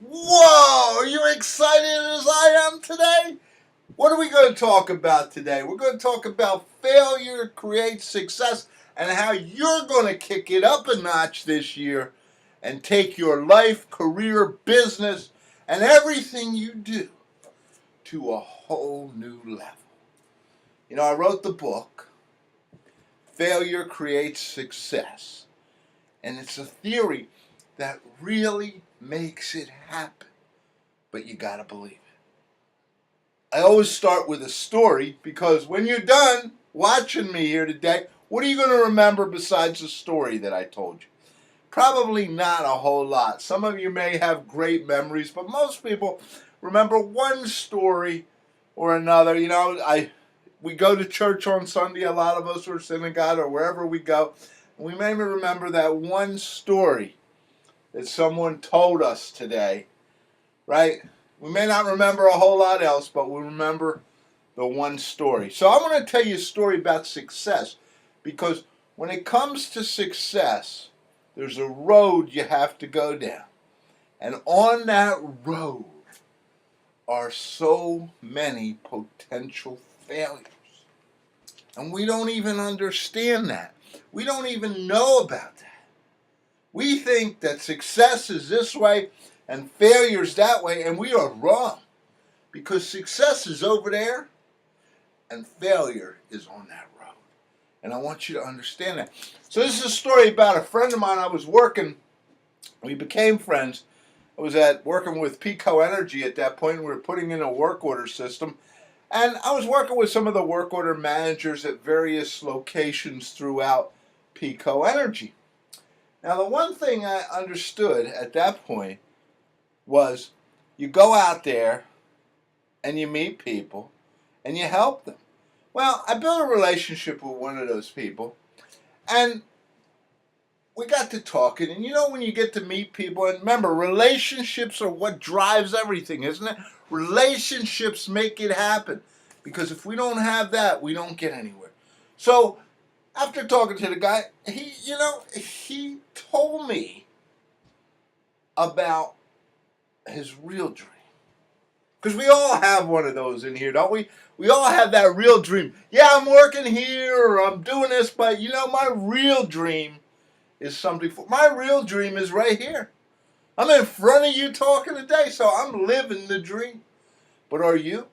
Whoa! Are you excited as I am today? What are we going to talk about today? We're going to talk about failure creates success and how you're going to kick it up a notch this year and take your life, career, business, and everything you do to a whole new level. You know, I wrote the book, Failure Creates Success, and it's a theory that really makes it happen, but you got to believe it. I always start with a story because when you're done watching me here today, what are you going to remember besides the story that I told you? Probably not a whole lot. Some of you may have great memories, but most people remember one story or another. You know, we go to church on Sunday, a lot of us, or synagogue, or wherever we go, and we may remember that one story that someone told us today, right? We may not remember a whole lot else, but we remember the one story. So I'm going to tell you a story about success, because when it comes to success, there's a road you have to go down. And on that road are so many potential failures. And we don't even understand that. We don't even know about that. We think that success is this way and failure is that way, and we are wrong. Because success is over there and failure is on that road. And I want you to understand that. So this is a story about a friend of mine. I was working, we became friends. I was working with Pico Energy at that point. We were putting in a work order system. And I was working with some of the work order managers at various locations throughout Pico Energy. Now, the one thing I understood at that point was you go out there and you meet people and you help them. Well, I built a relationship with one of those people, and we got to talking. And you know, when you get to meet people, and remember, relationships are what drives everything, isn't it? Relationships make it happen, because if we don't have that, we don't get anywhere. So after talking to the guy, he told me about his real dream. Because we all have one of those in here, don't we? We all have that real dream. Yeah, I'm working here or I'm doing this, but you know, my real dream is something. My real dream is right here. I'm in front of you talking today, so I'm living the dream. But are you?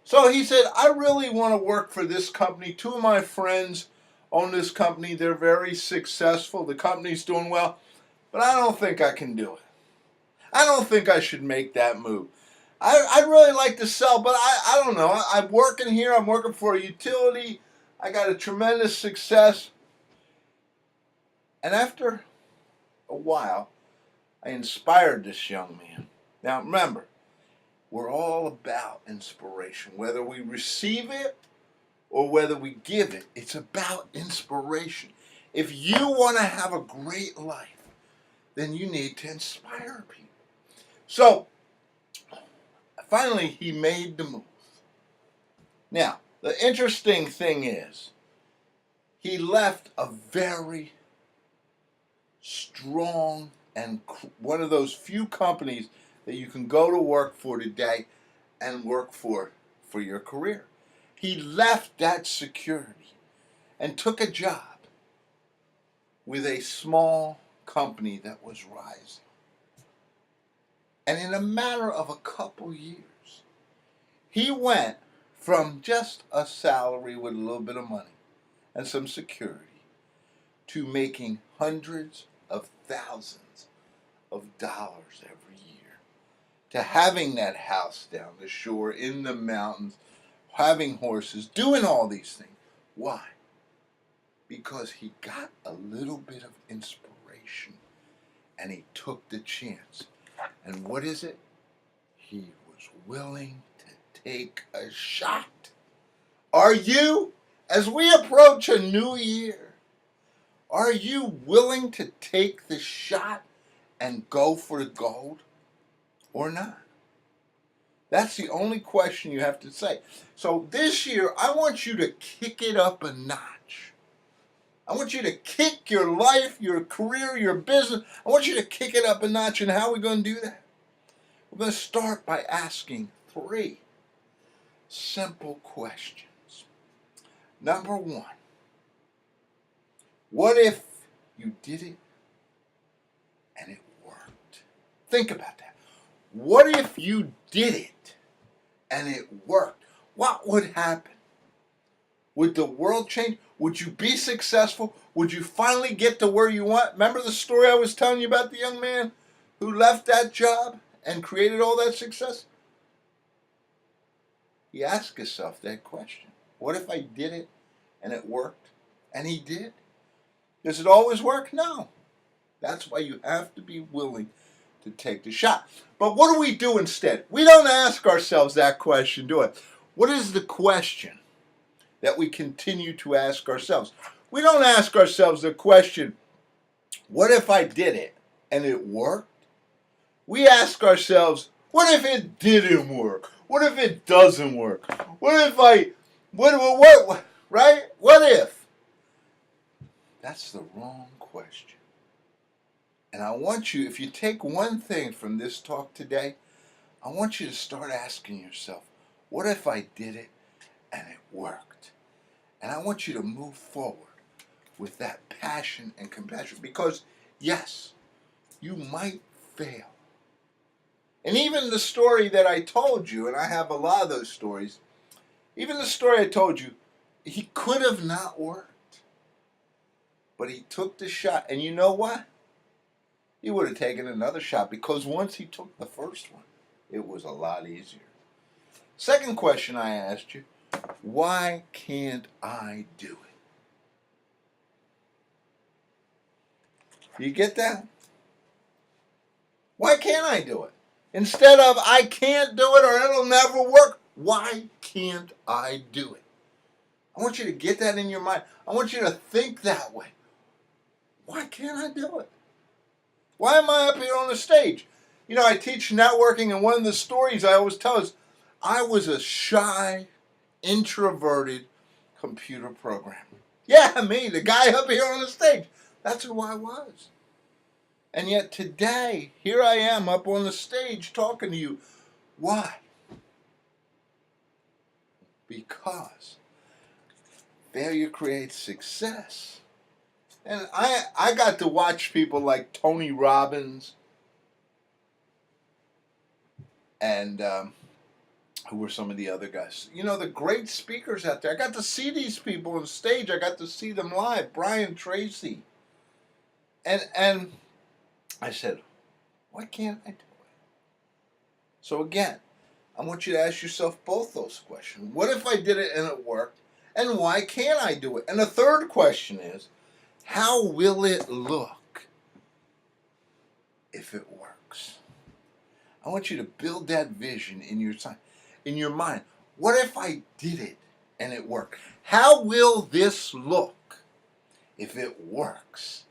So he said, I really want to work for this company. Two of my friends own this company. They're very successful. The company's doing well, but I don't think I can do it. I don't think I should make that move. I'd really like to sell, but I don't know. I'm working here. I'm working for a utility. I got a tremendous success. And after a while, I inspired this young man. Now, remember, we're all about inspiration. Whether we receive it or whether we give it, it's about inspiration. If you want to have a great life, then you need to inspire people. So, finally, he made the move. Now, the interesting thing is, he left a very strong and one of those few companies that you can go to work for today and work for your career. He left that security and took a job with a small company that was rising. And in a matter of a couple years, he went from just a salary with a little bit of money and some security to making hundreds of thousands of dollars every year, to having that house down the shore in the mountains, having horses, doing all these things. Why? Because he got a little bit of inspiration and he took the chance. And what is it? He was willing to take a shot. Are you? As we approach a new year, are you willing to take the shot and go for the gold or not? That's the only question you have to say. So this year, I want you to kick it up a notch. I want you to kick your life, your career, your business. I want you to kick it up a notch. And how are we going to do that? We're going to start by asking 3 simple questions. Number 1, what if you did it and it worked? Think about that. What if you did it and it worked? What would happen? Would the world change? Would you be successful? Would you finally get to where you want? Remember the story I was telling you about the young man who left that job and created all that success? He asked himself that question. What if I did it and it worked? And he did. Does it always work? No. That's why you have to be willing to take the shot. But what do we do instead? We don't ask ourselves that question, do it. What is the question that we continue to ask ourselves? We don't ask ourselves the question, what if I did it and it worked? We ask ourselves, what if it didn't work? What if it doesn't work? What if right? What if? That's the wrong question. And I want you, if you take one thing from this talk today, I want you to start asking yourself, what if I did it and it worked? And I want you to move forward with that passion and compassion because, yes, you might fail. And even the story that I told you, and I have a lot of those stories, even the story I told you, he could have not worked. But he took the shot. And you know what? He would have taken another shot because once he took the first one, it was a lot easier. Second question I asked you, why can't I do it? Do you get that? Why can't I do it? Instead of I can't do it or it'll never work, why can't I do it? I want you to get that in your mind. I want you to think that way. Why can't I do it? Why am I up here on the stage? You know, I teach networking, and one of the stories I always tell is I was a shy, introverted computer programmer. Yeah, me, the guy up here on the stage. That's who I was. And yet today, here I am up on the stage talking to you. Why? Because failure creates success. And I got to watch people like Tony Robbins and who were some of the other guys. You know, the great speakers out there. I got to see these people on stage. I got to see them live. Brian Tracy. And I said, why can't I do it? So again, I want you to ask yourself both those questions. What if I did it and it worked? And why can't I do it? And the third question is, how will it look if it works? I want you to build that vision in your mind. What if I did it and it worked? How will this look if it works?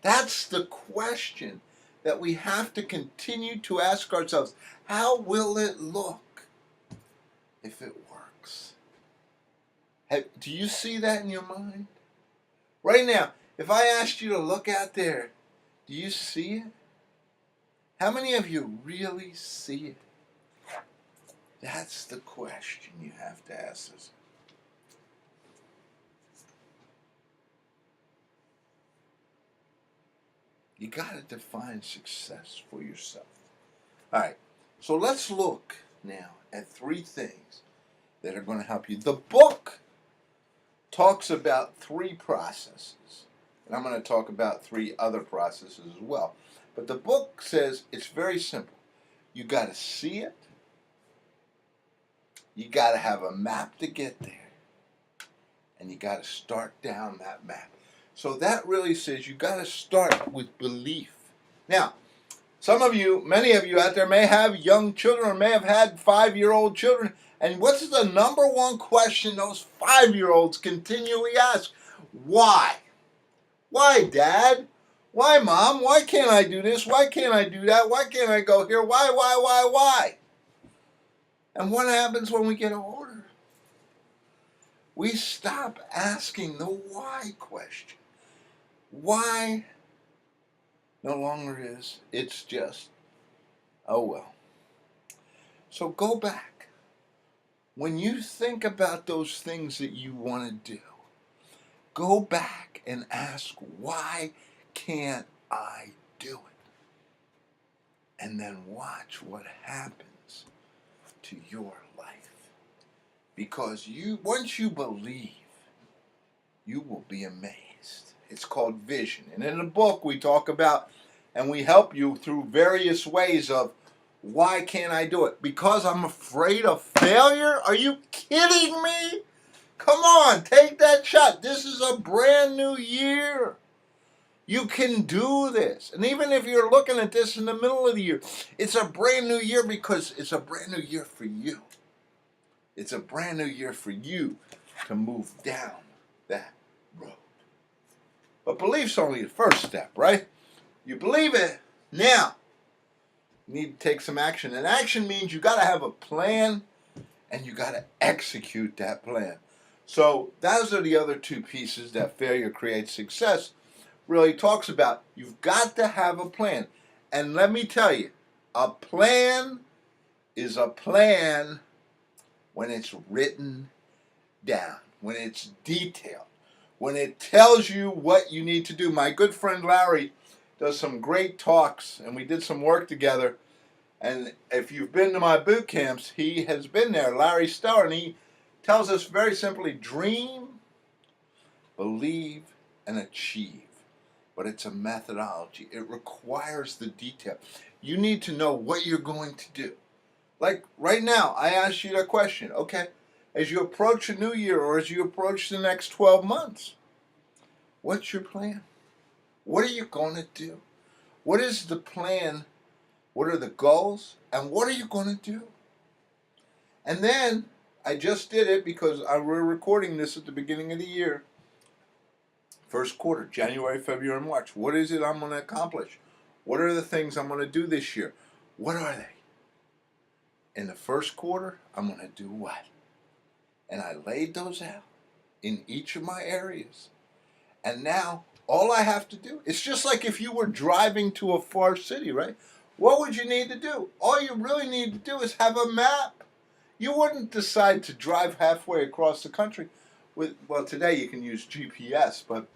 That's the question that we have to continue to ask ourselves. How will it look if it works? Do you see that in your mind? Right now, if I asked you to look out there, do you see it? How many of you really see it? That's the question you have to ask us. You got to define success for yourself. All right, so let's look now at 3 things that are going to help you. The book talks about 3 processes, and I'm going to talk about 3 other processes as well. But the book says it's very simple. You got to see it. You got to have a map to get there. And you got to start down that map. So that really says you got to start with belief. Now, many of you out there may have young children or may have had 5-year-old children. And what's the number one question those 5-year-olds continually ask? Why? Why, Dad? Why, Mom? Why can't I do this? Why can't I do that? Why can't I go here? Why? And what happens when we get older? We stop asking the why question. Why no longer is. It's just, oh well. So go back. When you think about those things that you want to do, go back and ask, why can't I do it? And then watch what happens to your life. Because once you believe, you will be amazed. It's called vision. And in the book we talk about and we help you through various ways of, why can't I do it? Because I'm afraid of failure? Are you kidding me? Come on, take that shot. This is a brand new year. You can do this. And even if you're looking at this in the middle of the year, it's a brand new year because it's a brand new year for you. It's a brand new year for you to move down that road. But belief's only the first step, right? You believe it. Now, you need to take some action. And action means you got to have a plan and you got to execute that plan. So those are the other two pieces that failure creates success really talks about. You've got to have a plan. And let me tell you, a plan is a plan when it's written down, when it's detailed, when it tells you what you need to do. My good friend Larry does some great talks, and we did some work together. And if you've been to my boot camps, he has been there, Larry Stower, and he tells us very simply, dream, believe, and achieve. But it's a methodology. It requires the detail. You need to know what you're going to do. Like right now, I asked you that question. Okay, as you approach a new year or as you approach the next 12 months, what's your plan? What are you going to do? What is the plan? What are the goals? And what are you going to do? And then I just did it because we're recording this at the beginning of the year. First quarter, January, February, March. What is it I'm going to accomplish? What are the things I'm going to do this year? What are they? In the first quarter, I'm going to do what? And I laid those out in each of my areas. And now all I have to do, it's just like if you were driving to a far city, right? What would you need to do? All you really need to do is have a map. You wouldn't decide to drive halfway across the country with, well, today you can use GPS, but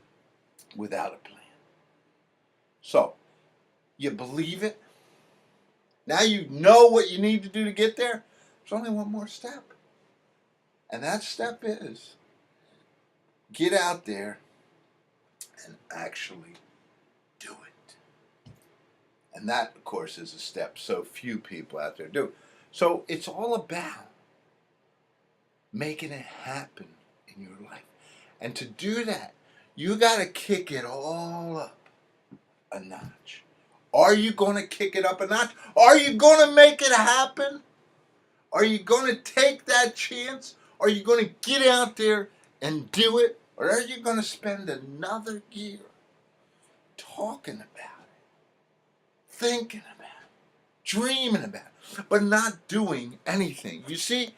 without a plan. So, you believe it. Now you know what you need to do to get there. There's only one more step. And that step is get out there and actually do it. And that, of course, is a step so few people out there do. So it's all about making it happen in your life. And to do that, you got to kick it all up a notch. Are you going to kick it up a notch? Are you going to make it happen? Are you going to take that chance? Are you going to get out there and do it? Or are you going to spend another year talking about it, thinking about it, dreaming about it, but not doing anything? You see,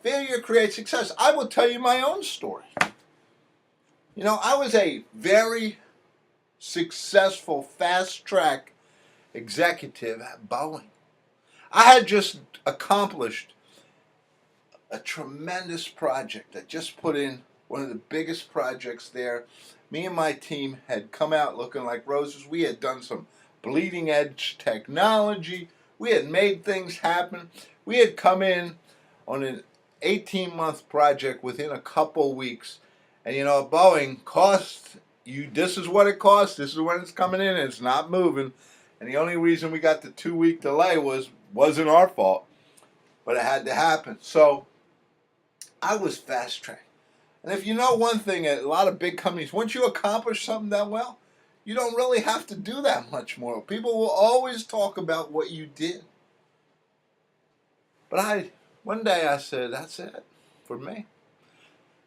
failure creates success. I will tell you my own story. You know, I was a very successful fast-track executive at Boeing. I had just accomplished a tremendous project. I just put in one of the biggest projects there. Me and my team had come out looking like roses. We had done some bleeding edge technology. We had made things happen. We had come in on an 18-month project within a couple weeks. And you know, Boeing cost you, this is what it costs, this is when it's coming in, and it's not moving. And the only reason we got the 2-week delay wasn't our fault, but it had to happen. So I was fast tracked. And if you know one thing, a lot of big companies, once you accomplish something that well, you don't really have to do that much more. People will always talk about what you did. But one day I said, that's it for me.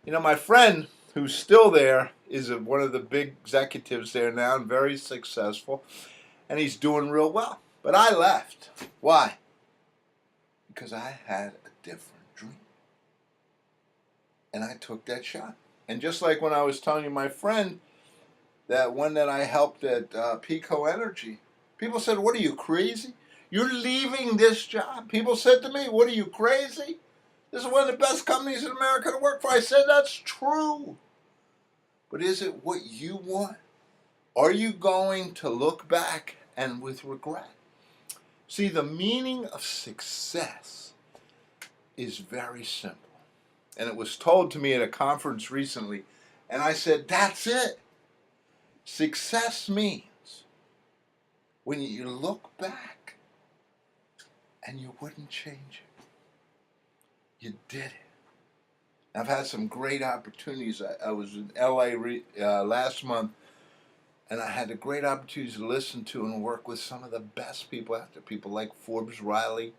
You know, my friend who's still there is one of the big executives there now and very successful, and he's doing real well. But I left. Why? Because I had a different dream. And I took that shot. And just like when I was telling you my friend, that one that I helped at Pico Energy, people said, what are you, crazy? You're leaving this job. People said to me, what are you, crazy? This is one of the best companies in America to work for. I said, that's true. But is it what you want? Are you going to look back and with regret? See, the meaning of success is very simple. And it was told to me at a conference recently, and I said, that's it. Success means when you look back and you wouldn't change it. You did it. I've had some great opportunities. I was in LA last month, and I had a great opportunity to listen to and work with some of the best people out there. People like Forbes Riley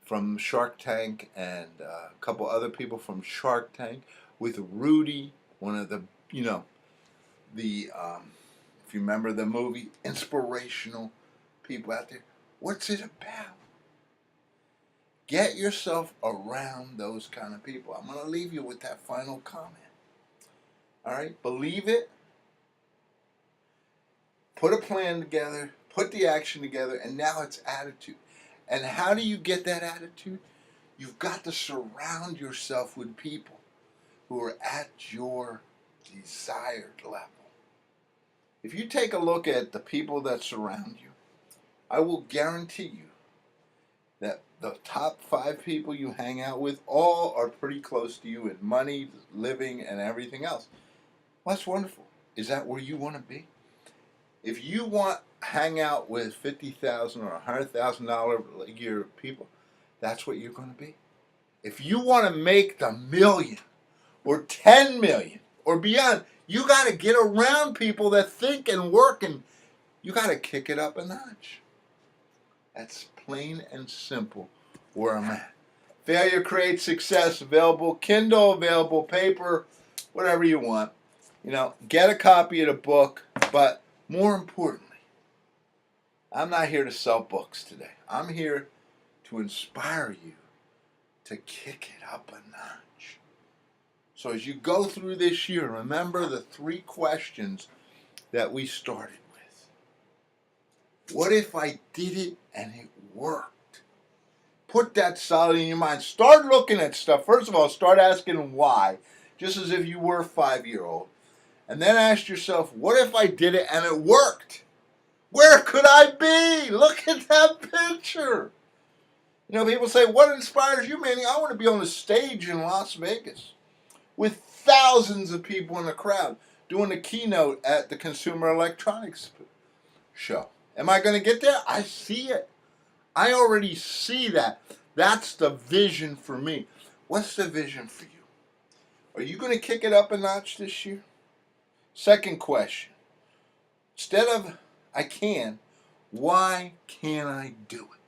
from Shark Tank, and a couple other people from Shark Tank, with Rudy, one of the, if you remember the movie, inspirational people out there. What's it about? Get yourself around those kind of people. I'm going to leave you with that final comment. All right? Believe it. Put a plan together. Put the action together. And now it's attitude. And how do you get that attitude? You've got to surround yourself with people who are at your desired level. If you take a look at the people that surround you, I will guarantee you that the top 5 people you hang out with all are pretty close to you in money, living, and everything else. Well, that's wonderful. Is that where you want to be? If you want to hang out with $50,000 or $100,000 a year people, that's what you're going to be. If you want to make the million or 10 million or beyond, you got to get around people that think and work, and you got to kick it up a notch. That's plain and simple where I'm at. Failure Creates Success, available Kindle, available paper, whatever you want. Get a copy of the book, but more importantly, I'm not here to sell books today. I'm here to inspire you to kick it up a notch. So as you go through this year, remember the 3 questions that we started with. What if I did it and it worked? Put that solid in your mind. Start looking at stuff. First of all, start asking why, just as if you were a 5-year-old. And then ask yourself, what if I did it and it worked? Where could I be? Look at that picture. People say, what inspires you, Manny? I want to be on a stage in Las Vegas with thousands of people in the crowd doing a keynote at the Consumer Electronics Show. Am I going to get there? I see it. I already see that. That's the vision for me. What's the vision for you? Are you going to kick it up a notch this year? Second question. Instead of I can, why can't I do it?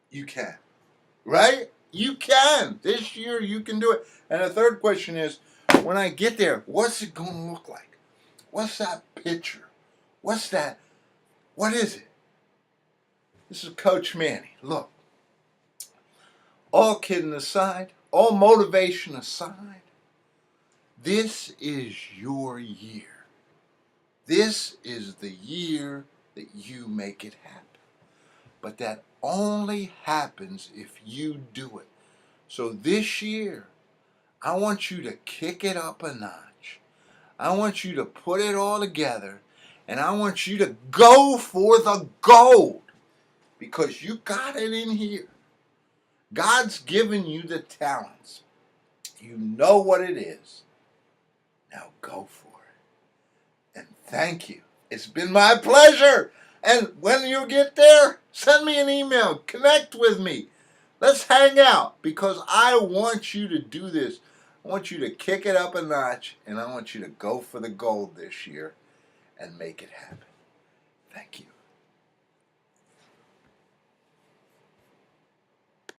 You can. Right? You can. This year you can do it. And the third question is, when I get there, what's it going to look like? What's that picture? What's that? What is it? This is Coach Manny. Look, all kidding aside, all motivation aside, this is your year. This is the year that you make it happen. But that only happens if you do it. So this year, I want you to kick it up a notch. I want you to put it all together, and I want you to go for the gold, because you got it in here. God's given you the talents. You know what it is. Now go for it. And thank you. It's been my pleasure. And when you get there, send me an email. Connect with me. Let's hang out, because I want you to do this. I want you to kick it up a notch, and I want you to go for the gold this year and make it happen. Thank you.